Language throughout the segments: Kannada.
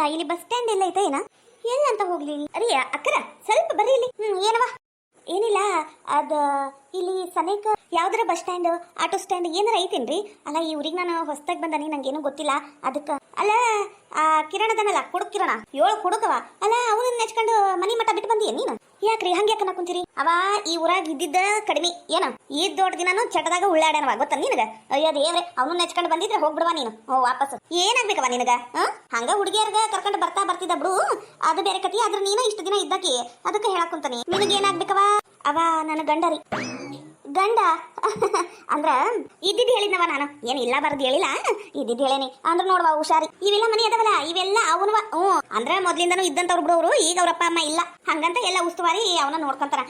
ಅಲ್ಲ ಇಲ್ಲಿ ಬಸ್ ಸ್ಟ್ಯಾಂಡ್ ಎಲ್ಲ ಐತಾ ಏನ ಎಲ್ಲ ಅಂತ ಹೋಗ್ಲಿ ಅರಿ ಅಕ್ಕರ ಸ್ವಲ್ಪ ಬರ್ರಿ ಇಲ್ಲಿ ಏನವ ಏನಿಲ್ಲ ಅದ ಇಲ್ಲಿ ಸನೇಕ ಯಾವ್ದಾರ ಬಸ್ ಸ್ಟ್ಯಾಂಡ್ ಆಟೋ ಸ್ಟ್ಯಾಂಡ್ ಏನಾರ ಐತೇನ್ರಿ ಅಲ್ಲ ಈ ಊರಿಗೆ ನಾನು ಹೊಸದಾಗಿ ಬಂದಾನಿ ನಂಗೇನು ಗೊತ್ತಿಲ್ಲ ಅದಕ್ಕೆ ಅಲ್ಲ ಆ ಕಿರಣದನಲ್ಲ ಕುಡುಕ್ ಕಿರಣ 7 ಕುಡುಕವ ಅಲ್ಲ ಅವನನ್ನ ನೆಚ್ಕೊಂಡು ಮನಿ ಮಠ ಬಿಟ್ಟು ಬಂದಿ ನೀನು ಯಾಕ್ರಿ ಹಂಗೆ ಯಾಕನ್ನ ಕುಂತೀರಿ ಅವ ಈ ಊರಾಗ ಇದ್ದಿದ್ದ ಕಡಿಮೆ ಏನ ಈ ದೊಡ್ಡ ದಿನಾನು ಚಟದಾಗ ಉಳ್ಳಾಡ್ಯಾನವ ಗೊತ್ತ ನಿನಗ ಅಯ್ಯೋ ದೇವ್ರೆ ಅವನು ನೆಚ್ಕೊಂಡು ಬಂದಿದ್ರೆ ಹೋಗ್ಬಿಡವ ನೀನು ವಾಪಸ್ ಏನಾಗ್ಬೇಕವ ನಿನಗ ಹಂಗ ಹುಡುಗಿಯರ್ಗ ಕರ್ಕೊಂಡು ಬರ್ತಿದ್ದ ಬಿಡು ಅದು ಬೇರೆ ಕತಿ ಆದ್ರೆ ನೀನು ಇಷ್ಟು ದಿನ ಇದ್ದಾಕಿ ಅದಕ್ಕೆ ಹೇಳಕ್ ಕುಂತಾನಿ ನಿನಗೆ ಏನಾಗ್ಬೇಕವ ಅವ ನನ್ನ ಗಂಡರಿ ಗಂಡ ಅಂದ್ರ ಇದ್ದಿದ್ದು ಹೇಳಿದ್ನವ ನಾನು ಏನು ಇಲ್ಲ ಬರದ್ ಹೇಳಿಲ್ಲ ಇದ್ದಿದ್ದು ಹೇಳೇನಿ ಅಂದ್ರ ನೋಡ್ವಾ ಹುಷಾರಿ ಇವೆಲ್ಲ ಮನಿ ಅದಾವಲ್ಲ ಇವೆಲ್ಲ ಅವನವ ಅಂದ್ರ ಮೊದ್ಲಿಂದನೂ ಇದ್ದಂತವ್ರು ಬಿಡೋರು ಈಗ ಅವ್ರಪ್ಪ ಅಮ್ಮ ಇಲ್ಲ ಹಂಗಂತ ಎಲ್ಲ ಉಸ್ತುವಾರಿ ಅವನ ನೋಡ್ಕೊಂತಾರ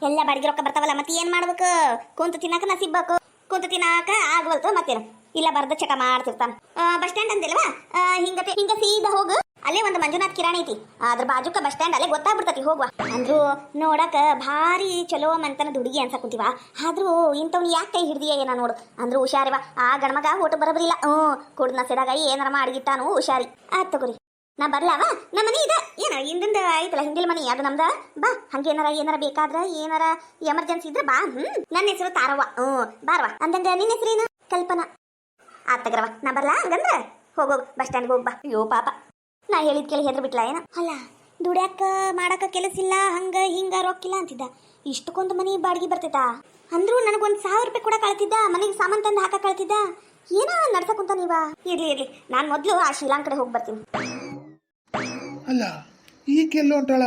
ಎಲ್ಲ ಬಾಡಿಗೆ ರೊಕ್ಕ ಬರ್ತಾವಲ್ಲ ಮತ್ತೆ ಏನ್ ಮಾಡ್ಬೇಕು ಕುಂತು ತಿನ್ನಾಕ ನಸಿಬೇಕು ಕುಂತು ತಿನ್ನಾಕ ಆಗ್ವಲ್ತು ಮತ್ತೇನು ಇಲ್ಲ ಬರ್ದ ಚಟ ಮಾಡ್ತಿರ್ತಾನ ಬಸ್ ಸ್ಟ್ಯಾಂಡ್ ಅಂದಿಲ್ವಾ ಹಿಂಗ ಸೀದಾ ಹೋಗು ಅಲ್ಲೇ ಒಂದು ಮಂಜುನಾಥ್ ಕಿರಾಣಿ ಐತಿ ಅದ್ರ ಬಾಜುಕ ಬಸ್ ಸ್ಟ್ಯಾಂಡ್ ಅಲ್ಲೇ ಗೊತ್ತಾಗ್ಬಿಡ್ತತಿ ಹೋಗುವ ಅಂದ್ರು ನೋಡಕ ಭಾರಿ ಚಲೋ ಮಂತನ ಹುಡುಗಿ ಅನ್ಸಕ್ ಕುಂತೀವ ಆದ್ರೂ ಇಂಥವ್ನು ಯಾಕೆ ಕೈ ಹಿಡ್ದಿಯ ಏನ ನೋಡು ಅಂದ್ರು ಹುಷಾರಿವ ಆ ಗಣಮಗ ಓಟು ಬರಬರಿಲ್ಲ ಕುಡ್ದು ನಸೆದಾಗ ಏನಾರ ಮಾಡಿಗಿಟ್ಟಾನು ಹುಷಾರಿ ಆತ್ ತಗೋರಿ ನಾ ಬರ್ಲಾವ ನಮ್ಮ ಮನಿ ಇದ ಏನ ಹಿಂದಿಂದ ಐತಲ್ಲ ಹಿಂದಿಲ್ ಮನಿ ಅದು ನಮ್ದ ಬಾ ಹಂಗೇನಾರ ಬೇಕಾದ್ರ ಏನಾರ ಎಮರ್ಜೆನ್ಸಿ ಇದ್ರೆ ಬಾ ನನ್ನ ಹೆಸರು ತಾರವ್ವ ಬಾರವ ಅಂದಂಗ ನಿನ್ನ ಹೆಸರೇನು ಕಲ್ಪನಾ ಆತ್ ತಗರವ ನಾ ಬರ್ಲಾ ಹಂಗಂದ್ರ ಹೋಗೋಗ್ ಬಸ್ ಸ್ಟ್ಯಾಂಡ್ಗೆ ಹೋಗ್ಬಾ ಅಯ್ಯೋ ಪಾಪ ನಾ ಹೇಳಿದ್ ಕೇಳಿ ಹೆದ್ರ ಬಿಟ್ಲ ಏನ ಅಲ್ಲ ದುಡ್ಯಾಕ ಮಾಡಾಕ ಕೆಲಸ ಇಲ್ಲ ಹಂಗ ಹಿಂಗ ರೊಕ್ಕಿಲ್ಲ ಅಂತಿದ್ದ ಇಷ್ಟಕ್ಕೊಂದು ಮನಿ ಬಾಡಿಗೆ ಬರ್ತೈತಾ ಅಂದ್ರೂ ನನಗೊಂದು 1000 ರೂಪಾಯಿ ಕೂಡ ಕಳ್ತಿದ್ದ ಮನೆಗೆ ಸಾಮಾನ್ ತಂದು ಹಾಕ ಕಳ್ತಿದ್ದ ಏನ ನಡ್ಸಕುಂತ ನೀವ ಇರ್ಲಿ ನಾನ್ ಮೊದ್ಲು ಆ ಶೀಲಾನ್ ಕಡೆ ಹೋಗಿ ಬರ್ತೀನಿ ಅಲ್ಲ ಈಗೆಲ್ಲ ಹೊಂಟಾಳ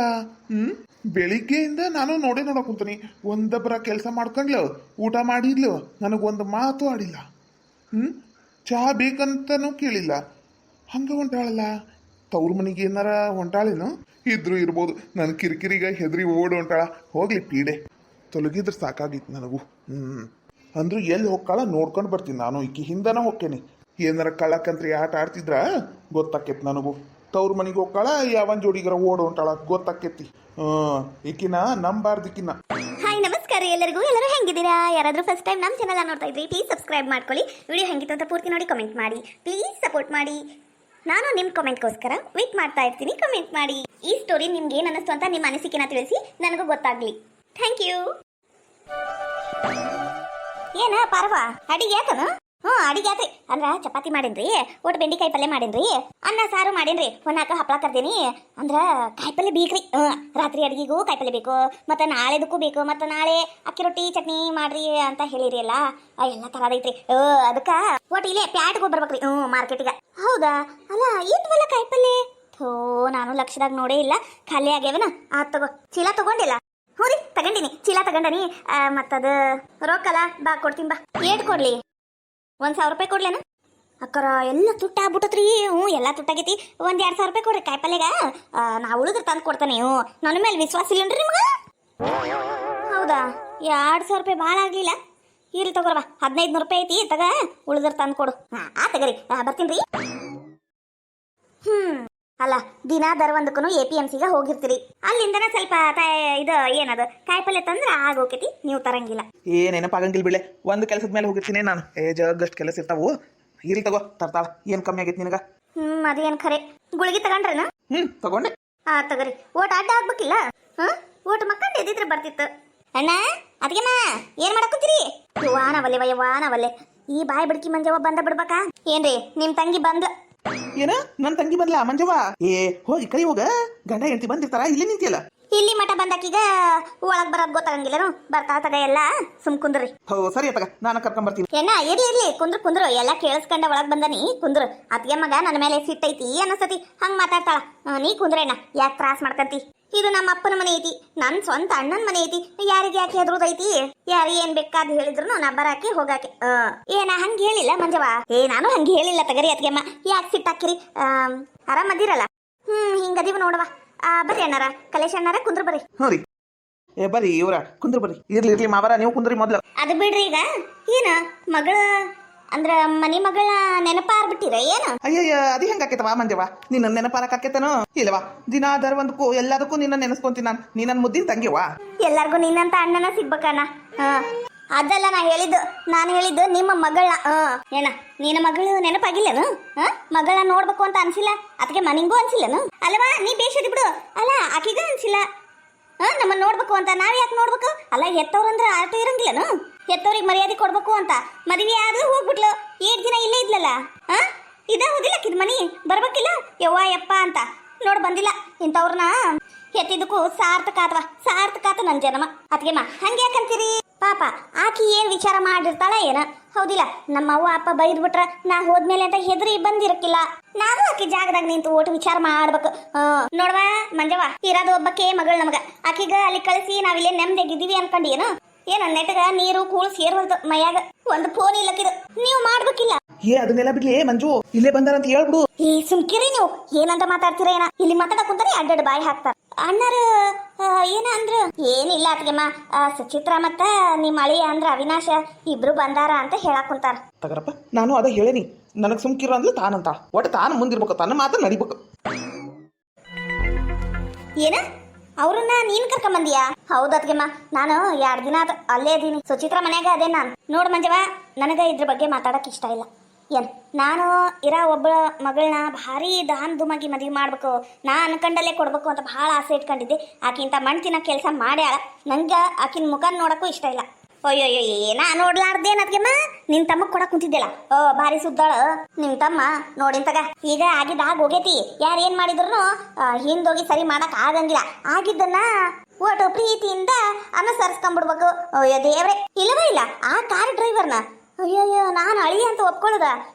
ಬೆಳಿಗ್ಗೆಯಿಂದ ನಾನು ನೋಡಕ್ ಕುಂತೀನಿ ಒಂದೊಬ್ಬರ ಕೆಲಸ ಮಾಡ್ಕೊಂಡ್ಲು ಊಟ ಮಾಡಿದ್ಲು ನನಗೊಂದು ಮಾತು ಆಡಿಲ್ಲ ಚಹಾ ಬೇಕಂತನೂ ಕೇಳಿಲ್ಲ ಹಂಗ ಹೊಂಟಾಳಲ್ಲ ತವ್ರ ಮನೆಗೆ ಏನಾರ ಹೊಂಟಾಳೇನು ಇದ್ರು ಇರ್ಬೋದು ನನ್ನ ಕಿರಿಕಿರಿಗ ಹೆದರಿ ಓಡಿ ಹೊಂಟಾಳ ಹೋಗ್ಲಿ ಪೀಡೆ ತೊಲಗಿದ್ರೆ ಸಾಕಾಗಿತ್ತು ನನಗೂ ಅಂದ್ರು ಎಲ್ಲಿ ಹೋಗ್ಕಾಳ ನೋಡ್ಕೊಂಡು ಬರ್ತೀನಿ ನಾನು ಈಕಿ ಹಿಂದನ ಹೋಗ್ತೇನೆ ಏನಾರ ಕಳ್ಳಕಂತ್ರಿ ಆಟ ಆಡ್ತಿದ್ರ ಗೊತ್ತಾಕೇತ್ ನನಗೂ ತವ್ರ ಮನೆಗೆ ಹೋಗ್ಕಾಳ ಯಾವನ್ ಜೋಡಿಗರ ಓಡ್ ಹೊಂಟಾಳ ಗೊತ್ತಾಕೇತಿ ಈಕಿನ ನಂಬಾರ್ದಿಕ್ಕಿನ ಹಾಯ್ ನಮಸ್ಕಾರ ಎಲ್ಲರಿಗೂ ಎಲ್ಲರೂ ಹೆಂಗಿದ್ದೀರಾ ಯಾರಾದ್ರೂ ಫಸ್ಟ್ ಟೈಮ್ ನಮ್ಮ ಚಾನಲ್ ನೋಡ್ತಾ ಇದ್ರಿ ಪ್ಲೀಸ್ ಸಬ್ಸ್ಕ್ರೈಬ್ ಮಾಡ್ಕೊಳ್ಳಿ ವಿಡಿಯೋ ಹೆಂಗಿತ್ತು ಅಂತ ಪೂರ್ತಿ ನೋಡಿ ಕಮೆಂಟ್ ಮಾಡಿ ಪ್ಲೀಸ್ ಸಪೋರ್ಟ್ ಮಾಡಿ ನಾನು ನಿಮ್ಮ ಕಮೆಂಟ್ಗೋಸ್ಕರ ವೇಟ್ ಮಾಡ್ತಾ ಇರ್ತೀನಿ ಕಮೆಂಟ್ ಮಾಡಿ ಈ ಸ್ಟೋರಿ ನಿಮ್ಗೆ ಏನು ಅನ್ನಿಸ್ತು ಅಂತ ನಿಮ್ಮ ಅನಿಸಿಕೆನ ತಿಳಿಸಿ ನನಗೂ ಗೊತ್ತಾಗ್ಲಿ ಥ್ಯಾಂಕ್ ಯು ಏನ ಪಾರವಾ ಅಡಿಗೆ ಯಾಕನ ಅಡಿಗೆ ಆತ್ರಿ ಅಂದ್ರ ಚಪಾತಿ ಮಾಡೇನ್ರಿ ಒಟ್ಟು ಬೆಂಡಿಕಾಯಿ ಪಲ್ಯ ಮಾಡೇನ್ರಿ ಅನ್ನ ಸಾರು ಮಾಡೇನ್ರಿ ಒನ್ನಾಕ ಹಪ್ಪಳ ಕರ್ದೇನಿ ಅಂದ್ರ ಕಾಯಿಪಲ್ಯ ಬೇಕ್ರಿ ರಾತ್ರಿ ಅಡಿಗೆಗೂ ಕಾಯಿಪಲ್ಯ ಬೇಕು ಮತ್ತೆ ನಾಳೆದಕ್ಕೂ ಬೇಕು ಮತ್ತೆ ನಾಳೆ ಅಕ್ಕಿ ರೊಟ್ಟಿ ಚಟ್ನಿ ಮಾಡ್ರಿ ಅಂತ ಹೇಳಿರಿ ಅಲ್ಲ ಎಲ್ಲ ತರದೈತ್ರಿ ಅದಕ್ಕ ಒಟ್ಟು ಇಲ್ಲೇ ಪ್ಯಾಟ್ಗೆ ಬರ್ಬೇಕ್ರಿ ಮಾರ್ಕೆಟಿಗೆ ಹೌದಾ ಅಲ್ಲ ಇದ್ವಲ್ಲ ಕಾಯಿಪಲ್ಯ ಥೋ ನಾನು ಲಕ್ಷದಾಗ ನೋಡೇ ಇಲ್ಲ ಖಾಲಿ ಆಗ್ಯಾವನ ತಗೋ ಚೀಲ ತಗೊಂಡಿಲ್ಲ ಹ್ಞೂ ರೀ ತಗೊಂಡಿನಿ ಚೀಲ ತಗೊಂಡನಿ ಮತ್ತದು ರೊಕ್ಕಲ್ಲ ಬಾ ಕೊಡ್ತೀನಿ ಬಾ ಏಟ್ ಕೊಡ್ಲಿ 1000 ರೂಪಾಯಿ ಕೊಡ್ಲೇನ ಅಕ್ಕರ ಎಲ್ಲ ತುಟ್ಟಾಗ್ಬಿಟ್ಟತ್ರಿ ಎಲ್ಲ ತುಟ್ಟಾಗೈತಿ 2,000 ರೂಪಾಯಿ ಕೊಡ್ರಿ ಕಾಯಿಪಲ್ಲೆಗ ನಾ ಉಳಿದ್ರೆ ತಂದು ಕೊಡ್ತಾನೆ ನನ್ನ ಮೇಲೆ ವಿಶ್ವಾಸ ಇಲ್ಲನ್ರಿ ನಿಮ್ಗೆ ಹೌದಾ 2,000 ರೂಪಾಯಿ ಭಾಳ ಆಗ್ಲಿಲ್ಲ ಇರ್ಲಿ ತಗೋರವ 1,500 ರೂಪಾಯಿ ಐತಿ ತಗ ಉಳಿದ್ರೆ ತಂದು ಕೊಡು ತಗರಿ ಬರ್ತೀನಿ ರೀ ಅಲ್ಲ ದಿನ ದರ್ವಂದಕ್ಕೂ APMCಗೆ ಹೋಗಿರ್ತೀರಿ ಅಲ್ಲಿಂದನ ಸ್ವಲ್ಪ ಇದು ಏನದು ಕಾಯಿಪಲ್ಯ ತಂದ್ರೆ ಆಗೋಕೈತಿ ನೀವು ತರಂಗಿಲ್ಲ ಏನೇನಪ್ಪಾಗಂಗಿಲ್ಲ ಬಿಳೆ ಒಂದು ಕೆಲಸದ ಮೇಲೆ ಹೋಗಿರ್ತೀನಿ ನಾನು ಜಗಷ್ಟು ಕೆಲಸ ಇರ್ತಾವು ಇಲ್ಲಿ ತಗೋ ತರ್ತಾಳ ಏನ್ ಕಮ್ಮಿ ಆಗೈತಿ ನಿನಗ ಅದೇನ್ ಖರೆ ಗುಳಿಗೆ ತಗೊಂಡ್ರನ ತಗೊಂಡೆ ತಗರಿ ಓಟ್ ಅಡ್ಡ ಆಗ್ಬೇಕಿಲ್ಲ ಓಟ್ ಮಕ್ಕಂಡು ಎದ್ದಿದ್ರೆ ಬರ್ತಿತ್ತು ಅಣ್ಣ ಅದಕ್ಕೆಮ್ಮ ಏನ್ ಮಾಡಕುತ್ತೀರಿ ವಾನವಲ್ಲೆ ಈ ಬಾಯಿ ಬಿಡ್ಕಿ ಮಂಜವ್ವ ಬಂದ ಬಿಡ್ಬೇಕಾ ಏನ್ರಿ ನಿಮ್ ತಂಗಿ ಬಂದ್ಲ ಏನ ನನ್ ತಂಗಿ ಬಂದ್ಲಾ ಮಂಜವ್ವ ಹೋಗಿ ಕೈ ಹೋಗ ಗಂಡ ಹೆಂಡತಿ ಬಂದಿರ್ತಾರ ಇಲ್ಲಿ ನಿಂತಿಯಲ್ಲ ಇಲ್ಲಿ ಮಠ ಬಂದಾಕೀಗ ಒಳಗ್ ಬರೋದ್ ಗೊತ್ತಾಗಂಗಿಲ್ಲನು ಬರ್ತಾ ತಗ ಎಲ್ಲ ಸುಮ್ ಕುಂದ್ರಿ ಸರಿ ತಗ ನಾನು ಕರ್ಕೊಂಡ್ ಬರ್ತೀನಿ ಏನ ಇರ್ಲಿ ಕುಂದ್ರು ಎಲ್ಲ ಕೇಳಿಸ್ಕೊಂಡ ಒಳಗ್ ಬಂದನಿ ಕುಂದ್ರು ಅತ್ಗೆ ಮಗ ನನ್ನ ಮೇಲೆ ಸಿಟ್ಟೈತಿ ಅನಸ್ತತಿ ಹಂಗ್ ಮಾತಾಡ್ತಾಳ ನೀ ಕುಂದ್ರೇನ ಯಾಕೆ ತ್ರಾಸ್ ಮಾಡ್ಕಂತಿ ಇದು ನಮ್ಮ ಅಪ್ಪನ ಮನೆ ಐತಿ ನನ್ ಸ್ವಂತ ಅಣ್ಣನ ಮನೆ ಐತಿ ಯಾರಿಗೆ ಯಾಕೆ ಹೆದ್ರುದೈತಿ ಯಾರು ಏನ್ ಬೇಕಾದ್ ಹೇಳಿದ್ರು ನಾ ಬರಾಕಿ ಹೋಗಾಕೆ ಏನ ಹಂಗ ಹೇಳಿಲ್ಲ ಮಂಜವ್ವ ನಾನು ಹಂಗ ಹೇಳಿಲ್ಲ ತಗರಿ ಅತ್ಗೆಮ್ಮ ಯಾಕೆ ಸಿಟ್ಟಾಕಿರಿ ಆರಾಮದಿರಲ್ಲ ಹಿಂಗದೀವ್ ನೋಡವ ಬರ್ರಿ ಅಣ್ಣಾರ ಕಲೇಶ್ ಅಣ್ಣಾರ ಕುಂದ್ರ ಬರ್ರಿ ರೀ ಬರ್ರಿ ಇವ್ರ ಕುಂದ್ರ ಬರ್ರಿ ಇರ್ಲಿ ಮಾವರ ನೀವು ಕುಂದ್ರಿ ಮೊದ್ಲು ಅದು ಬಿಡ್ರಿ ಈಗ ಏನ ಮಗಳ ಅಂದ್ರ ಮನಿ ಮಗಳ ನೆನಪಾರ್ಬಿಟ್ಟಿರ ಏನ ಅಯ್ಯಯ್ಯ ಅದು ಹೆಂಗ ಆಕೇತವ ಮಂಜವ್ವ ನಿನ್ನ ನೆನಪಾರಕ್ಕಾಕೇತನು ಇಲ್ಲವಾ ದಿನ ದರ್ವಂದಕ್ಕೂ ಎಲ್ಲದಕ್ಕೂ ನಿನ್ನ ನೆನೆಸ್ಕೊಂತೀನಿ ನಾನು ನೀ ನನ್ನ ಮುದ್ದಿನ ತಂಗಿವಾ ಎಲ್ಲಾರ್ಗು ನಿನ್ನಂತ ಅಣ್ಣನ ಸಿಗ್ಬೇಕಣ್ಣ ಅದಲ್ಲ ನಾನು ಹೇಳಿದ್ದು ನಿಮ್ಮ ಮಗಳನ್ನ ಏನ ನಿನ್ನ ಮಗಳು ನೆನಪಾಗಿಲ್ಲನು ಮಗಳ ನೋಡ್ಬೇಕು ಅಂತ ಅನ್ಸಿಲ್ಲ ಅದಕ್ಕೆ ಮನಿಂಗೂ ಅನ್ಸಿಲ್ಲನು ಅಲ್ವಾ ನೀ ಬೇಷದಿ ಬಿಡು ಅಲ್ಲ ಆಕಿಗ ಅನ್ಸಿಲ್ಲ ನಮ್ಮನ್ನ ನೋಡ್ಬೇಕು ಅಂತ ನಾವ್ ಯಾಕೆ ನೋಡ್ಬೇಕು ಅಲ್ಲ ಹೆತ್ತವ್ರಂದ್ರ ಆಟ ಇರಂಗಿಲ್ಲನು ಹೆತ್ತವ್ರಿಗೆ ಮರ್ಯಾದೆ ಕೊಡ್ಬೇಕು ಅಂತ ಮದುವೆ ಆದ್ರೂ ಹೋಗ್ಬಿಟ್ಲು 7 ದಿನ ಇಲ್ಲೇ ಇದ್ಲಲ್ಲ ಹೋದಿಲ್ಲ ಕಿದ್ ಮನಿ ಬರ್ಬೇಕಿಲ್ಲ ಯವ್ವ ಯಪ್ಪ ಅಂತ ನೋಡ್ ಬಂದಿಲ್ಲ ಇಂಥವ್ರನ್ನ ಹೆತ್ತಿದ್ದಕ್ಕೂ ಸಾರ್ಥಕ ಆತ ನನ್ ಜನ್ಮ ಅದ್ಗೆಮ್ಮ ಹಂಗೆ ಯಾಕಂತೀರಿ ಪಾಪ ಆಕಿ ಏನ್ ವಿಚಾರ ಮಾಡಿರ್ತಾಳ ಏನ ಹೌದಿಲ್ಲ ನಮ್ಮ ಅವ್ವ ಅಪ್ಪ ಬೈದ್ ಬಿಟ್ರ ನಾ ಹೋದ್ಮೇಲೆ ಅಂತ ಹೆದರಿ ಬಂದಿರಕ್ಕಿಲ್ಲ ನಾನು ಆಕಿ ಜಾಗದಾಗ ನಿಂತು ಓಟ್ ವಿಚಾರ ಮಾಡ್ಬೇಕು ನೋಡ್ವಾ ಮಂಜವ್ವ ಇರೋದು ಒಬ್ಬಕ್ಕೆ ಮಗಳು ನಮಗ ಆಕಿಗ ಅಲ್ಲಿ ಕಳಿಸಿ ನಾವಿಲ್ಲೇ ನೆಮ್ಮದಿಯಾಗಿದ್ದೀವಿ ಅನ್ಕೊಂಡಿ ಏನು ನೆಟ್ಟಗ ನೀರು ಕೂಳು ಸೇರ್ವಲ್ದು ಮೈಯಾಗ ಒಂದು ಫೋನ್ ಇಲ್ಲಕ್ಕಿದು ನೀವು ಮಾಡ್ಬೇಕಿಲ್ಲ ಅದನ್ನೆಲ್ಲ ಬಿಡ್ಲಿ ಮಂಜು ಇಲ್ಲೇ ಬಂದಾರಂತ ಹೇಳ್ಬಿಡು ಈ ಸುಮ್ಕಿರಿ ನೀವು ಏನಂತ ಮಾತಾಡ್ತೀರ ಏನ ಇಲ್ಲಿ ಮಾತಾಡಕ್ ಕುಂತಾನೆ ಅಡ್ಡಡ್ ಬಾಯಿ ಹಾಕ್ತಾರ ಅಣ್ಣಾರು ಏನ ಅಂದ್ರು ಏನಿಲ್ಲ ಅತ್ಗೆಮ್ಮ ಸುಚಿತ್ರ ಮತ್ತ ನಿಮ್ಮ ಅಳಿಯ ಅಂದ್ರ ಅವಿನಾಶ ಇಬ್ರು ಬಂದಾರ ಅಂತ ಹೇಳಕ್ ಕುಂತಾರ ತಗರಪ್ಪ ನಾನು ಅದ ಹೇಳೇನಿ ನನಗ್ ಸುಮ್ಕಿರ ಅಂದ್ಲು ತಾನಂತ ಒಟ್ಟು ತಾನು ಮುಂದಿರ್ಬೇಕು ತನ್ನ ಮಾತ್ರ ನಡಿಬೇಕು ಏನ ಅವ್ರನ್ನ ನೀನ್ ಕರ್ಕೊಂಬಂದಿಯಾ ಹೌದತ್ಗೆಮ್ಮ ನಾನು 2 ದಿನ ಅಲ್ಲೇ ಅದೀನಿ ಸುಚಿತ್ರ ಮನ್ಯಾಗ ಅದೇ ನಾನು ನೋಡ್ ಮಂಜವ ನನಗ ಇದ್ರ ಬಗ್ಗೆ ಮಾತಾಡಕ್ ಇಷ್ಟ ಇಲ್ಲ ನಾನು ಇರೋ ಒಬ್ಬ ಮಗಳನ್ನ ಭಾರಿ ದುಮಾಗಿ ಮದುವೆ ಮಾಡ್ಬೇಕು ನಾ ಅನ್ಕಂಡಲ್ಲೇ ಕೊಡ್ಬೇಕು ಅಂತ ಬಹಳ ಆಸೆ ಇಟ್ಕೊಂಡಿದ್ದೆ ಆಕಿಂತ ಮಣ್ತಿನ ಕೆಲಸ ಮಾಡ್ಯಾಳ ನಂಗೆ ಆಕಿನ ಮುಖ ನೋಡಕ್ಕೂ ಇಷ್ಟ ಇಲ್ಲ ಅಯ್ಯೋ ನಾ ನೋಡ್ಲಾರ್ದೇನದ್ಗೆಮ್ಮ ನಿನ್ ತಮ್ಮ ಕೊಡಕ್ ಕುಂತಿದ್ದೆಲ್ಲ ಭಾರಿ ಸುದ್ದಾಳ ನಿಮ್ ತಮ್ಮ ನೋಡಿಂತಗ ಈಗ ಆಗಿದ್ದಾಗ ಹೋಗೈತಿ ಯಾರು ಏನ್ ಮಾಡಿದ್ರು ಹಿಂದೋಗಿ ಸರಿ ಮಾಡಕ್ ಆಗಂಗಿಲ್ಲ ಆಗಿದ್ದನ್ನ ಒಟ್ಟು ಪ್ರೀತಿಯಿಂದ ಅನುಸರಿಸ್ಕೊಂಡ್ಬಿಡ್ಬೇಕು ಅಯ್ಯೋ ದೇವ್ರೆ ಇಲ್ಲವೇ ಇಲ್ಲ ಆ ಕಾರ್ ಡ್ರೈವರ್ನ ಅಯ್ಯಯ್ಯೋ ನಾನು ಅಳಿ ಅಂತ ಒಪ್ಕೊಳ್ಳುದ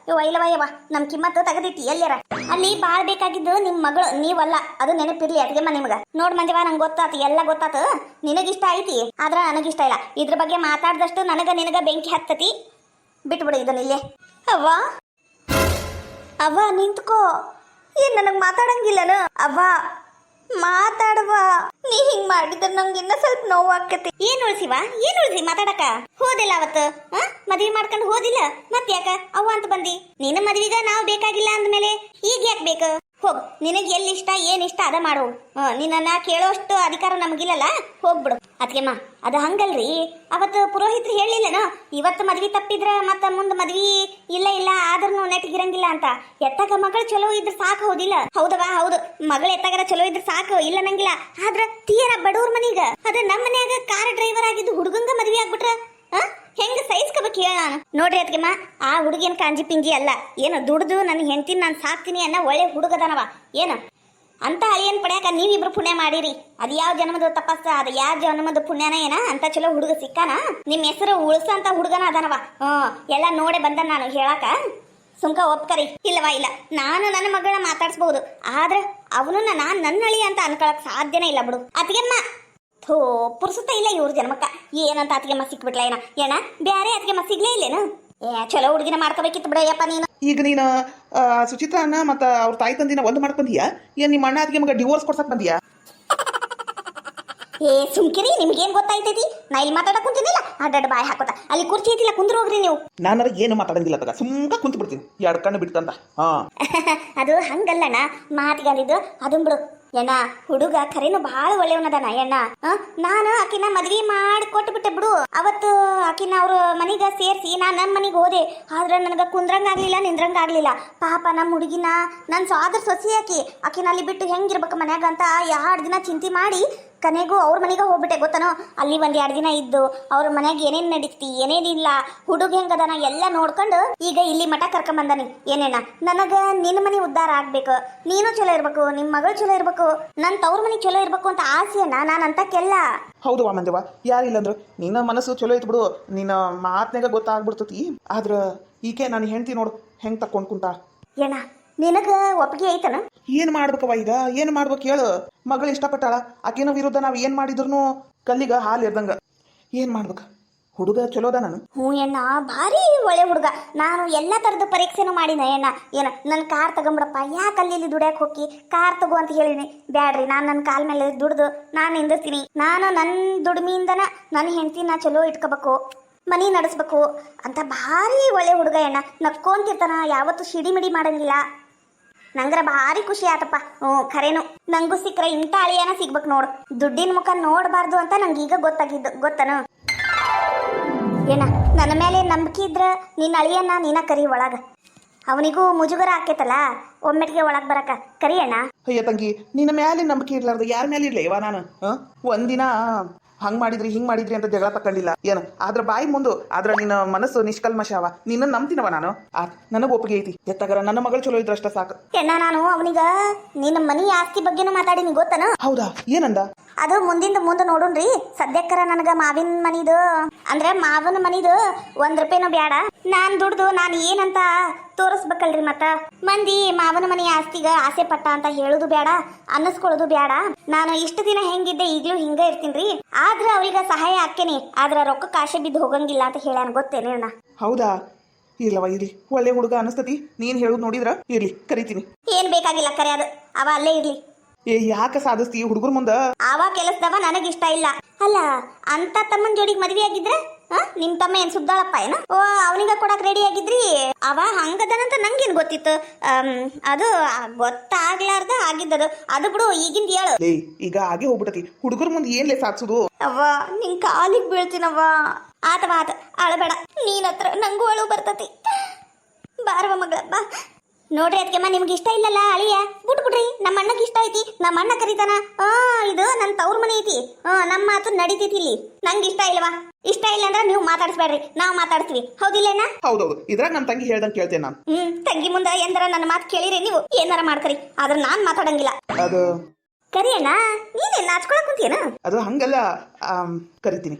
ಇಲ್ಲವಯ್ಯವ ನಮ್ ಕಿಮ್ಮತ್ತು ತೆಗೆದಿಟ್ಟಿ ಎಲ್ಲಾರ ಅಲ್ಲಿ ಬಾಳ್ ಬೇಕಾಗಿದ್ದು ನಿಮ್ ಮಗಳು ನೀವಲ್ಲ ಅದು ನೆನಪಿರ್ಲಿ ಅದ್ಗೆಮ್ಮ ನಿಮ್ಗ ನೋಡ್ ಮಂಜವ ನಂಗೆ ಗೊತ್ತಾತು ಎಲ್ಲ ಗೊತ್ತಾತು ನಿನಗಿಷ್ಟ ಐತಿ ಆದ್ರ ನನಗಿಷ್ಟ ಇಲ್ಲ ಇದ್ರ ಬಗ್ಗೆ ಮಾತಾಡ್ದಷ್ಟು ನಿನಗ ಬೆಂಕಿ ಹತ್ತತಿ ಬಿಟ್ಬಿಡು ಇದನ್ನ ಇಲ್ಲೇ ಅವ್ವ ನಿಂತ್ಕೋ ಏನ್ ನನಗ್ ಮಾತಾಡಂಗಿಲ್ಲನ ಅವ್ವ ಮಾತಾಡುವ ನೀ ಹಿಂಗ್ ಮಾಡಿದ್ರ ನಂಗೆ ಇನ್ನ ಸ್ವಲ್ಪ ನೋವಾಕತಿ ಏನ್ ಉಳಿಸಿ ಮಾತಾಡಕ ಹೋದಿಲ್ಲ ಅವತ್ತು ಮದ್ವಿ ಮಾಡ್ಕೊಂಡು ಹೋದಿಲ್ಲ ಮತ್ ಯಾಕ ಅವ್ವ ಅಂತ ಬಂದಿ ನಿನ್ನ ಮದ್ವಿಗ ನಾವು ಬೇಕಾಗಿಲ್ಲ ಅಂದ್ಮೇಲೆ ಈಗ ಯಾಕೆ ಬೇಕು ಹೋಗ್ ನಿನಗೆ ಎಲ್ಲಿ ಇಷ್ಟ ಏನ್ ಇಷ್ಟ ಅದ ಮಾಡು ನಿನ್ನ ಕೇಳೋಷ್ಟು ಅಧಿಕಾರ ನಮಗಿಲ್ಲಲ್ಲ ಹೋಗ್ಬಿಡು ಅದ್ಗೆಮ್ಮ ಅದು ಹಂಗಲ್ರಿ ಅವತ್ತು ಪುರೋಹಿತ್ರು ಹೇಳಿಲ್ಲನೋ ಇವತ್ತು ಮದ್ವಿ ತಪ್ಪಿದ್ರ ಮತ್ತ ಮುಂದ್ ಮದ್ವಿ ಇಲ್ಲ ಆದ್ರೂ ನೆಟ್ಗಿರಂಗಿಲ್ಲ ಅಂತ ಎತ್ತಾಗ ಮಗಳು ಚಲೋ ಇದ್ರ ಸಾಕು ಹೌದಿಲ್ಲ ಹೌದವಾ ಹೌದು ಮಗಳು ಎತ್ತಾಗರ ಚಲೋ ಇದ್ರ ಸಾಕು ಇಲ್ಲ ನಂಗಿಲ್ಲ ಆದ್ರ ತೀರ ಬಡವ್ರ ಮನೀಗ ಅದ ನಮ್ಮ ಮನ್ಯಾಗ ಕಾರ್ ಡ್ರೈವರ್ ಆಗಿದ್ದು ಹುಡುಗಂಗ ಮದ್ವಿ ಆಗ್ಬಿಟ್ರ ಹೆಂಗ ಸಹಿಸ್ಕೋಬೇಕು ಹೇಳ ನಾನು ನೋಡ್ರಿ ಅದ್ಗೆಮ್ಮ ಆ ಹುಡುಗಿನ ಕಾಂಜಿ ಪಿಂಜಿ ಅಲ್ಲ ಏನು ದುಡ್ದು ನನ್ನ ಹೆಂಡತಿನ ನಾನು ಸಾಕ್ತೀನಿ ಅನ್ನೋ ಒಳ್ಳೆ ಹುಡುಗದನವ ಏನು ಅಂತ ಅಳಿಯನ್ ಪಡ್ಯಾಕ ನೀವಿಬ್ರು ಪುಣ್ಯ ಮಾಡಿರಿ ಅದು ಯಾವ ಜನ್ಮದ ತಪಸ್ಸ ಅದು ಯಾವ ಜನ್ಮದ ಪುಣ್ಯನ ಏನ ಅಂತ ಚಲೋ ಹುಡುಗ ಸಿಕ್ಕಾನ ನಿಮ್ ಹೆಸರು ಉಳ್ಸಂತ ಹುಡುಗನ ಅದನವ ಎಲ್ಲ ನೋಡೆ ಬಂದ ನಾನು ಹೇಳಾಕ ಸುಮ್ಕ ಒಪ್ಕರಿ ಇಲ್ಲವಾ ಇಲ್ಲ ನಾನು ನನ್ನ ಮಗಳನ್ನ ಮಾತಾಡ್ಸ್ಬಹುದು ಆದ್ರೆ ಅವನನ್ನ ನಾನ್ ನನ್ನ ಅಳಿ ಅಂತ ಅನ್ಕೊಳಕ್ ಸಾಧ್ಯನೇ ಇಲ್ಲ ಬಿಡು ಅತ್ಗೆಮ್ಮ ಥೋ ಪುರ್ಸುತ್ತ ಇಲ್ಲ ಇವ್ರ ಜನ್ಮಕ್ಕ ಏನಂತ ಅತ್ಗೆಮ್ಮ ಸಿಕ್ಬಿಟ್ಲ ಏನ ಬ್ಯಾರೆ ಅತ್ಗೆಮ್ಮ ಸಿಗ್ಲೇ ಇಲ್ಲೇನು ಚಲೋ ಹುಡುಗಿನ ಮಾಡ್ಕೋಬೇಕಿತ್ತು ಬಿಡಯ್ಯಪ್ಪ ನೀನು ಈಗ ನೀನು ಸುಚಿತ್ರ ಅಣ್ಣ ಮತ್ತ ಅವ್ರ ತಾಯಿ ತಂದಿನ ಒಂದು ಮಾಡ್ಕೊಂಡೀಯಾ ಏನ್ ನಿಮ್ಮ ಅಣ್ಣ ಅದಕ್ಕೆ ಮಗ ಡಿವೋರ್ಸ್ ಕೊಡ್ಸಕ್ ಬಂದಿಯಾ ಸುಮ್ಕಿರಿ ನಿಮ್ಗೇನ್ ಗೊತ್ತಾಯ್ತೈತಿ ನಾ ಇಲ್ಲಿ ಮಾತಾಡಕ್ ಕುಂತಿದ್ದಿಲ್ಲ ಅಡ್ಡಡ್ ಬಾಯಿ ಹಾಕೋತ ಅಲ್ಲಿ ಕುರ್ಚಿ ಐತಿಲ್ಲ ಕುಂದ್ರ ಹೋಗ್ರಿ ನೀವು ನಾನಾರ ಏನು ಮಾತಾಡಂಗಿಲ್ಲ ತಗ ಸುಮ್ಕ ಕುಂತು ಬಿಡ್ತೀನಿ 2 ಕಣ್ಣು ಬಿಡ್ತಂತ ಅದು ಹಂಗಲ್ಲಣ್ಣ ಮಾತಿಗಂದಿದ್ದು ಅದನ್ ಬಿಡು ಎಣ್ಣ ಹುಡುಗ ಖರೇನು ಬಹಳ ಒಳ್ಳೆಯವನದನ ಎಣ್ಣ ನಾನು ಆಕಿನ ಮದ್ವಿ ಮಾಡಿ ಕೊಟ್ಬಿಟ್ಟೆ ಬಿಡು ಅವತ್ತು ಆಕಿನ ಅವ್ರ ಮನಿಗ ಸೇರ್ಸಿ ನಾ ನಮ್ಮ ಮನಿಗೆ ಹೋದೆ ಆದ್ರೆ ನನಗ ಕುಂದ್ರಂಗಾಗ್ಲಿಲ್ಲ ನಿಂದ್ರಂಗಾಗ್ಲಿಲ್ಲ ಪಾಪ ನಮ್ಮ ಹುಡುಗಿನ ನನ್ ಸಾದ್ರ ಸೊಸಿ ಆಕಿನ ಅಲ್ಲಿ ಬಿಟ್ಟು ಹೆಂಗಿರ್ಬೇಕು ಮನ್ಯಾಗ ಅಂತ 2 ದಿನ ಚಿಂತೆ ಮಾಡಿ ಕನೆಗೂ ಅವ್ರ ಮನೆಗೆ ಹೋಗ್ಬಿಟ್ಟೆ ಗೊತ್ತನೋ ಅಲ್ಲಿ 1-2 ದಿನ ಇದ್ದು ಅವ್ರ ಮನ್ಯಾಗ ಏನೇನ್ ನಡೀತಿ ಏನೇನಿಲ್ಲ ಹುಡುಗ ಹೆಂಗದನ ಎಲ್ಲ ನೋಡ್ಕೊಂಡು ಈಗ ಇಲ್ಲಿ ಮಠ ಕರ್ಕೊಂಬಂದಾನಿ ಏನೇನ ನನಗ ನಿನ್ನ ಮನೆ ಉದ್ಧಾರ ಆಗ್ಬೇಕು ನೀನು ಚಲೋ ಇರ್ಬೇಕು ನಿಮ್ ಮಗಳು ಚಲೋ ಇರ್ಬೇಕು ನನ್ ತವ್ರ ಮನೆ ಚಲೋ ಇರ್ಬೇಕು ಅಂತ ಆಸೆಯನ್ನ ನಾನು ಅಂತಕ್ಕೆಲ್ಲ ಹೌದು ಮಂಜವ್ವ ಯಾರಿಲ್ಲಂದ್ರು ನಿನ್ನ ಮನಸ್ಸು ಚಲೋ ಐತ್ ಬಿಡು ನಿನ್ನ ಮಾತ್ನಾಗ ಗೊತ್ತಾಗ್ಬಿಡ್ತತಿ ಆದ್ರ ಈಕೆ ನಾನು ಹೆಂಡ್ತಿ ನೋಡು ಹೆಂಗ್ ತಕೊಂಡ್ ಕುಂತ ಏನ ನಿನಗ ಒಪ್ಪಿಗೆ ಐತನ ಏನ್ ಮಾಡ್ಬೇಕವ ಈಗ ಏನ್ ಮಾಡ್ಬೇಕು ಹೇಳು ಮಗಳು ಇಷ್ಟಪಟ್ಟಾಳ ಆಕಿನ ವಿರುದ್ಧ ನಾವ್ ಏನ್ ಮಾಡಿದ್ರು ಕಲ್ಲಿಗ ಹಾಲು ಇರ್ದಂಗ ಏನ್ ಮಾಡ್ಬೇಕ ಹುಡುಗ ಚಲೋದ ನಾನು ಹ್ಞೂ ಎಣ್ಣ ಭಾರಿ ಒಳ್ಳೆ ಹುಡುಗ ನಾನು ಎಲ್ಲ ತರದ ಪರೀಕ್ಷೆನೂ ಮಾಡಿನ ಎಣ್ಣ ಏನ ನನ್ನ ಕಾರ್ ತಗೊಂಬಿಡಪ್ಪ ಯಾಕೆ ಅಲ್ಲಿ ದುಡ್ಯಾಕ್ ಹೋಗಿ ಕಾರ್ ತಗೋ ಅಂತ ಹೇಳಿನಿ ಬ್ಯಾಡ್ರಿ ನಾನು ನನ್ನ ಕಾಲ್ ಮೇಲೆ ದುಡ್ದು ನಾನು ನಿಂದಿರ್ತೀನಿ ನಾನು ನನ್ನ ದುಡಿಮೆಯಿಂದನ ನನ್ನ ಹೆಂಡತಿನ ಚಲೋ ಇಟ್ಕೋಬೇಕು ಮನಿ ನಡೆಸ್ಬೇಕು ಅಂತ ಭಾರಿ ಒಳ್ಳೆ ಹುಡುಗ ಎಣ್ಣ ನಕ್ಕೊಂತಿರ್ತಾನ ಯಾವತ್ತು ಸಿಡಿಮಿಡಿ ಮಾಡಂಗಿಲ್ಲ ನಂಗರ ಭಾರಿ ಖುಷಿ ಆತಪ್ಪ ಖರೇನು ನಂಗೂ ಸಿಕ್ಕ್ರೆ ಇಂಥ ಅಳಿಯನ ಸಿಗ್ಬೇಕು ನೋಡು ದುಡ್ಡಿನ ಮುಖ ನೋಡಬಾರ್ದು ಅಂತ ನಂಗೆ ಈಗ ಗೊತ್ತಾಗಿದ್ದು ಗೊತ್ತನ ಏನ ನನ್ನ ಮೇಲೆ ನಂಬಿಕೆ ಇದ್ರ ನಿನ್ನ ಅಳಿಯನ್ನ ನೀನ ಕರಿ ಒಳಗ. ಅವನಿಗೂ ಮುಜುಗರ ಆಕೇತಲ್ಲ ಒಮ್ಮೆಟ್ಗೆ ಒಳಗ್ ಬರಕ. ಕರಿಯಣ್ಣ. ಅಯ್ಯ ತಂಗಿ, ನಿನ್ನ ಮೇಲೆ ನಂಬಿಕೆ ಇರ್ಲಾರ್ದು ಯಾರ ಮೇಲೆ ಇರ್ಲಿ ಇವ ನಾನು? ಒಂದಿನ ಹಂಗ್ ಮಾಡಿದ್ರಿ ಹಿಂಗ್ ಮಾಡಿದ್ರಿ ಅಂತ ಜಗಳ ತಕೊಂಡಿಲ್ಲ ಏನು, ಆದ್ರ ಬಾಯಿ ಮುಂದು ಆದ್ರ ನಿನ್ನ ಮನಸ್ಸು ನಿಷ್ಕಲ್ಮಶ ಅವ. ನಿನ್ನ ನಂಬ್ತೀನವ ನಾನು. ನನಗೆ ಒಪ್ಪಿಗೆ ಐತಿ. ಎತ್ತಗರ ನನ್ನ ಮಗಳು ಚಲೋ ಇದ್ರಷ್ಟ ಸಾಕು. ಎಣ್ಣ ನಾನು ಅವನಿಗ ನಿನ್ನ ಮನಿ ಆಸ್ತಿ ಬಗ್ಗೆನೂ ಮಾತಾಡಿನಿ ಗೊತ್ತನ. ಹೌದಾ? ಏನಂದ? ಅದು ಮುಂದಿಂದ ಮುಂದೆ ನೋಡುನ್ರಿ. ಸದ್ಯಕ್ಕರ ನನಗ ಮಾವಿನ ಮನಿದು ಅಂದ್ರೆ ಮಾವನ ಮನಿದು 1 ರೂಪಾಯಿನೂ ಬ್ಯಾಡ. ನಾನ್ ದುಡ್ದು ನಾನು ಏನಂತ ತೋರಿಸ್ಬೇಕಲ್ರಿ. ಮತ್ತ ಮಂದಿ ಮಾವನ ಮನಿ ಆಸ್ತಿಗ ಆಸೆ ಪಟ್ಟ ಅಂತ ಹೇಳುದು ಬೇಡ, ಅನ್ನಿಸ್ಕೊಳ್ಳೋದು ಬೇಡ. ನಾನು ಇಷ್ಟು ದಿನ ಹೆಂಗಿದ್ದೆ ಈಗ್ಲೂ ಹಿಂಗ ಇರ್ತೀನ್ರಿ. ಆದ್ರ ಅವ್ರಿಗೆ ಸಹಾಯ ಆಕ್ಕೇನಿ, ಆದ್ರ ರೊಕ್ಕಕ್ಕೆ ಆಸೆ ಬಿದ್ದು ಹೋಗಂಗಿಲ್ಲ ಅಂತ ಹೇಳ್ಯಾನ. ಗೊತ್ತೇನ? ಹೌದಾ? ಇಲ್ಲವ ಇರ್ಲಿ, ಒಳ್ಳೆ ಹುಡುಗ ಅನಸ್ತತಿ. ನೀನ್ ಹೇಳುದು ನೋಡಿದ್ರ ಇರ್ಲಿ, ಕರಿತೀನಿ. ಏನ್ ಬೇಕಾಗಿಲ್ಲ, ಕರೆಯೋದು ಅವ ಅಲ್ಲೇ ಇರ್ಲಿ. ಯಾಕೆ ಸಾಧಿಸ್ತಿ ಹುಡುಗರ ಮುಂದ? ಆವ ಕೆಲಸದವ ನನಗಿಷ್ಟ ಇಲ್ಲ. ಅಲ್ಲ, ಅಂತ ತಮ್ಮನ ಜೋಡಿಗೆ ಮದ್ವೆ ಆಗಿದ್ರೆ ನಿಮ್ ತಮ್ಮ ಏನ್ ಸುದ್ದಾಳಪ್ಪ ಏನ? ಓ, ಅವನಿಗ ಕೊಡಕ್ ರೆಡಿ ಆಗಿದ್ರಿ. ಅವ ಹಂಗದನಂತ ನಂಗೇನ್ ಗೊತ್ತಿತ್ತು? ಅದು ಗೊತ್ತಾಗ್ಲಾರ್ದ ಆಗಿದ್ದದು. ಅದು ಬಿಡು, ಈಗಿಂದ ಹೇಳು. ಈಗ ಹಾಗೆ ಹೋಗ್ಬಿಟ್ಟತಿ. ಹುಡುಗರ ಮುಂದೆ ಏನ್ಲೇ ಸಾಧಿಸುದು? ಅವ್ವ ನಿನ್ ಕಾಲಿಗೆ ಬೀಳ್ತೀನವ್ವ. ಆತವ ಆತ, ಅಳಬೇಡ. ನೀನ್ ಹತ್ರ ನಂಗೂ ಅಳು ಬರ್ತತಿ. ಬಾರವ ಮಗಳ ಬಾ. ನೋಡ್ರಿ ಅದಕ್ಕೆಮ್ಮ, ನಿಮ್ಗೆ ಇಷ್ಟ ಇಲ್ಲಲ್ಲ ಅಳಿಯ, ಬಿಟ್ಬಿಡ್ರಿ. ನಮ್ಮ ಅಣ್ಣಗೆ ಇಷ್ಟ ಐತಿ, ನಮ್ಮ ಅಣ್ಣ ಕರೀತಾನ. ಇದು ನನ್ನ ತವ್ರ ಮನೆ ಐತಿ. ನಮ್ಮ ಮಾತು ನಡೀತೈತಿ ಇಲ್ಲಿ. ನಂಗೆ ಇಷ್ಟ ಇಲ್ವಾ? ಇಷ್ಟ ಇಲ್ಲ ಅಂದ್ರೆ ನೀವು ಮಾತಾಡಿಸ್ಬೇಡ್ರಿ, ನಾವು ಮಾತಾಡ್ತೀವಿ. ಹೌದಿಲ್ಲೇನ? ಹೌದೌದು, ಇದ್ರಾಗ ನಮ್ಮ ತಂಗಿ ಹೇಳ್ದಂಗೆ ಕೇಳ್ತೇನೆ ನಾನು. ತಂಗಿ ಮುಂದೆ ಎಂದರ ನನ್ನ ಮಾತು ಕೇಳಿರಿ ನೀವು, ಏನಾರ ಮಾಡ್ಕರಿ. ಆದ್ರೆ ನಾನ್ ಮಾತಾಡಂಗಿಲ್ಲ. ಅದು ಕರಿಯಣ್ಣ, ನೀನೇನ್ ನಾಚ್ಕೊಳಕ್ ಕುಂತೀಯನ? ಅದು ಹಂಗಲ್ಲ, ಕರಿತೀನಿ.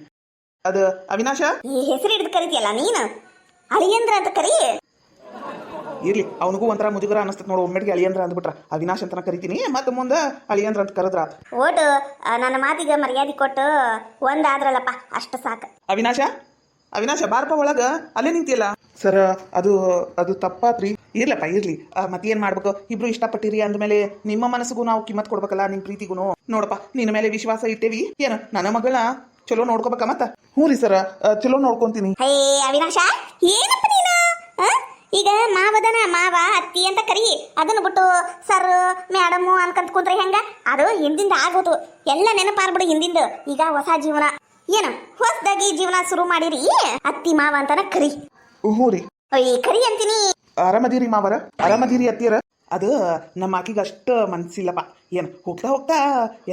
ಅದು ಅವಿನಾಶ. ಈ ಹೆಸರು ಹಿಡಿದು ಕರಿತೀಯಲ್ಲ ನೀನು, ಅಳಿಯಂದ್ರ ಅಂತ ಕರಿ. ಇರ್ಲಿ, ಅವನಿಗೂ ಒಂಥರ ಮುಜುಗರ ಅನಿಸ್ತದೆ ನೋಡು. ಒಮ್ಮೆಟ್ಗೆ ಅಳಿಯಂದ್ರ ಅಂದ್ಬಿಟ್ರ ಅವಿನಾಶ್ ಅಂತ ಕರಿತೀನಿ. ಮತ್ತೆ ಮುಂದೆ ಅಳಿಯಂದ್ರ ಅಂತ ಕರೆದ್ರ ಓಟು ನನ್ನ ಮಾತಿಗೆ ಮರ್ಯಾದೆ ಕೊಟ್ಟು ಒಂದಾದ್ರಲ್ಲಪ್ಪ, ಅಷ್ಟು ಸಾಕು. ಅವಿನಾಶ, ಅವಿನಾಶ ಬಾರಪ್ಪ ಒಳಗ. ಅಲ್ಲೇ ನಿಂತಿಯಲ್ಲ. ಸರ್, ಅದು ತಪ್ಪಾತ್ರಿ. ಇರ್ಲಪ್ಪ ಇರ್ಲಿ. ಮತ್ತೇನ್ ಮಾಡ್ಬೇಕು? ಇಬ್ರು ಇಷ್ಟಪಟ್ಟಿರಿ ಅಂದ್ಮೇಲೆ ನಿಮ್ಮ ಮನಸ್ಸಿಗೂ ನಾವು ಕಿಮ್ಮತ್ ಕೊಡ್ಬೇಕಲ್ಲ, ನಿಮ್ ಪ್ರೀತಿಗೂ. ನೋಡಪ್ಪ, ನಿನ್ನ ಮೇಲೆ ವಿಶ್ವಾಸ ಇಟ್ಟೇವಿ. ಏನು ನನ್ನ ಮಗಳ ಚಲೋ ನೋಡ್ಕೋಬೇಕ ಮತ್ತ? ಹ್ಞೂ ರೀ ಸರ, ಚಲೋ ನೋಡ್ಕೊಂತೀನಿ. ಹೇ ಅವಿನಾಶ, ಏನಪ್ಪ ನೀನು? ಈಗ ಮಾವದನ, ಮಾವ ಅತ್ತಿ ಅಂತ ಕರಿ. ಅದನ್ನು ಬಿಟ್ಟು ಸರ್ ಮೇಡಮ್ ಅನ್ಕಂತ ಕುಂತ್ರೆ ಹೆಂಗ? ಅದು ಹಿಂದಿಂದ ಆಗೋದು ಎಲ್ಲ ನೆನಪಾರ್ಬಿಡು ಹಿಂದಿಂದ. ಈಗ ಹೊಸ ಜೀವನ, ಏನು ಹೊಸದಾಗಿ ಜೀವನ ಶುರು ಮಾಡಿರಿ. ಅತ್ತಿ ಮಾವ ಅಂತಾನ ಕರಿ. ಹ್ಞೂ ರೀ, ಕರಿ ಅಂತೀನಿ. ಆರಾಮದಿರಿ ಮಾವರ? ಆರಾಮದಿರಿ ಅತ್ತಿಯರ? ಅದು ನಮ್ಮ ಆಕಿಗೆ ಅಷ್ಟು ಮನ್ಸಿಲ್ಲಪ್ಪ. ಏನು ಹೋಗ್ತಾ ಹೋಗ್ತಾ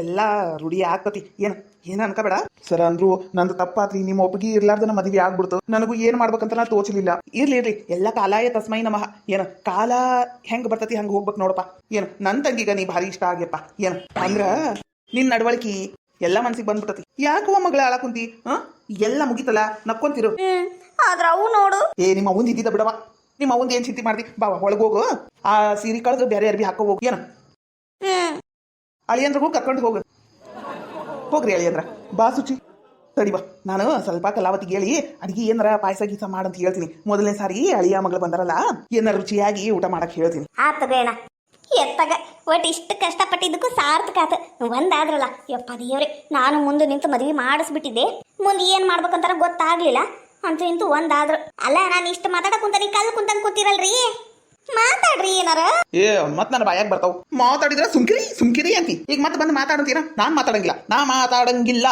ಎಲ್ಲ ರೂಢಿ ಆಗ್ತತಿ. ಏನು ಅನ್ಕೋಬೇಡ ಸರ್. ಅಂದ್ರು ನಂದು ತಪ್ಪಾತ್ರಿ. ನಿಮ್ಮ ಒಪ್ಪಿಗೆ ಇರ್ಲಾರ್ದನ ಮದುವೆ ಆಗ್ಬಿಡ್ತು. ನನಗೂ ಏನ್ ಮಾಡ್ಬೇಕಂತ ನಾ ತೋಚಲಿಲ್ಲ. ಇರ್ಲಿ, ಎಲ್ಲ ಕಾಲಾಯ ತಸ್ಮೈ ನಮಃ. ಏನು ಕಾಲ ಹೆಂಗ್ ಬರ್ತತಿ ಹಂಗ ಹೋಗ್ಬೇಕು ನೋಡಪ್ಪ. ಏನು ನನ್ನ ತಂಗಿಗ ನೀ ಭಾರಿ ಇಷ್ಟ ಆಗ್ಯಪ್ಪ. ಏನು ಅಂದ್ರ ನಿನ್ ನಡವಳಿಕೆ ಎಲ್ಲ ಮನ್ಸಿಗೆ ಬಂದ್ಬಿಟ್ಟತಿ. ಯಾಕೋ ಮಗಳ ಆಳ ಕುಂತಿ? ಎಲ್ಲ ಮುಗಿತಲ್ಲ, ನಕ್ಕೊಂತಿರು. ಆದ್ರ ಅವು ನೋಡು, ನಿಮ್ಮ ಅವ್ವಂದು ಇದ್ದಿದ್ದ ಬಿಡವ. ನಿಮ್ಮ ಅವ್ವಂದು ಏನ್ ಚಿಂತೆ ಮಾಡ್ದಿ? ಬಾ ಒಳಗೋಗು. ಆ ಸೀರೆ ಕಳೆದು ಬೇರೆ ಅರ್ಬಿ ಹಾಕೋ ಹೋಗು. ಏನು ಅಳಿಯಂದ್ರಿಗೂ ಕರ್ಕೊಂಡು ಹೋಗ್ರಿ ಅಳಿಯಂದ್ರ. ಬಾ ಸುಚಿ, ತಡಿ ಬಾ. ನಾನು ಸ್ವಲ್ಪ ಕಲಾವತಿಗೆ ಹೇಳಿ ಅಡಿಗೆ ಏನಾರ ಪಾಯಸ ಗೀಸ ಮಾಡಂತ ಹೇಳ್ತೀನಿ. ಮೊದಲನೇ ಸಾರಿ ಅಳಿಯ ಮಗಳು ಬಂದಾರಲ್ಲ, ಏನಾರ ರುಚಿಯಾಗಿ ಊಟ ಮಾಡಕ್ ಹೇಳ್ತೀನಿ. ಆತಗಣ ಎತ್ತಗ ಒಟ್ಟು ಇಷ್ಟು ಕಷ್ಟಪಟ್ಟಿದ್ದಕ್ಕೂ ಸಾರ್ಥಕ ಆತ. ಒಂದಾದ್ರಲ್ಲ, ಯಪ್ಪ ದೇವ್ರೆ, ನಾನು ಮುಂದೆ ನಿಂತು ಮದುವೆ ಮಾಡಿಸ್ಬಿಟ್ಟಿದ್ದೆ. ಮುಂದೆ ಏನ್ ಮಾಡ್ಬೇಕಂತಾರ ಗೊತ್ತಾಗ್ಲಿಲ್ಲ. ಅಂತೂ ಇಂತೂ ಒಂದಾದ್ರು. ಅಲ್ಲ, ನಾನು ಇಷ್ಟು ಮಾತಾಡಕ್ ಕುಂತ ನೀ ಕಲ್ ಕುಂತಂಗ್ ಕೂತಿರಲ್ರಿ, ಮಾತಾಡ್ರಿ ಏನಾರ. ಮತ್ ನನ್ನ ಬಾಯಾಗ ಬರ್ತಾವ. ಮಾತಾಡಿದ್ರ ಸುಮ್ಕಿರಿ ಅಂತಿ. ಈಗ ಮತ್ತೆ ಬಂದು ಮಾತಾಡಂತೀರ? ನಾನ್ ಮಾತಾಡಂಗಿಲ್ಲ, ನಾ ಮಾತಾಡಂಗಿಲ್ಲ.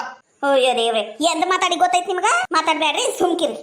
ಅಯ್ಯೋ ದೇವ್ರೆ, ಎಂದ ಮಾತಾಡಿ ಗೊತ್ತೈತಿ ನಿಮ್ಗ? ಮಾತಾಡ್ಬೇಡ್ರಿ, ಸುಮ್ಕಿರಿ.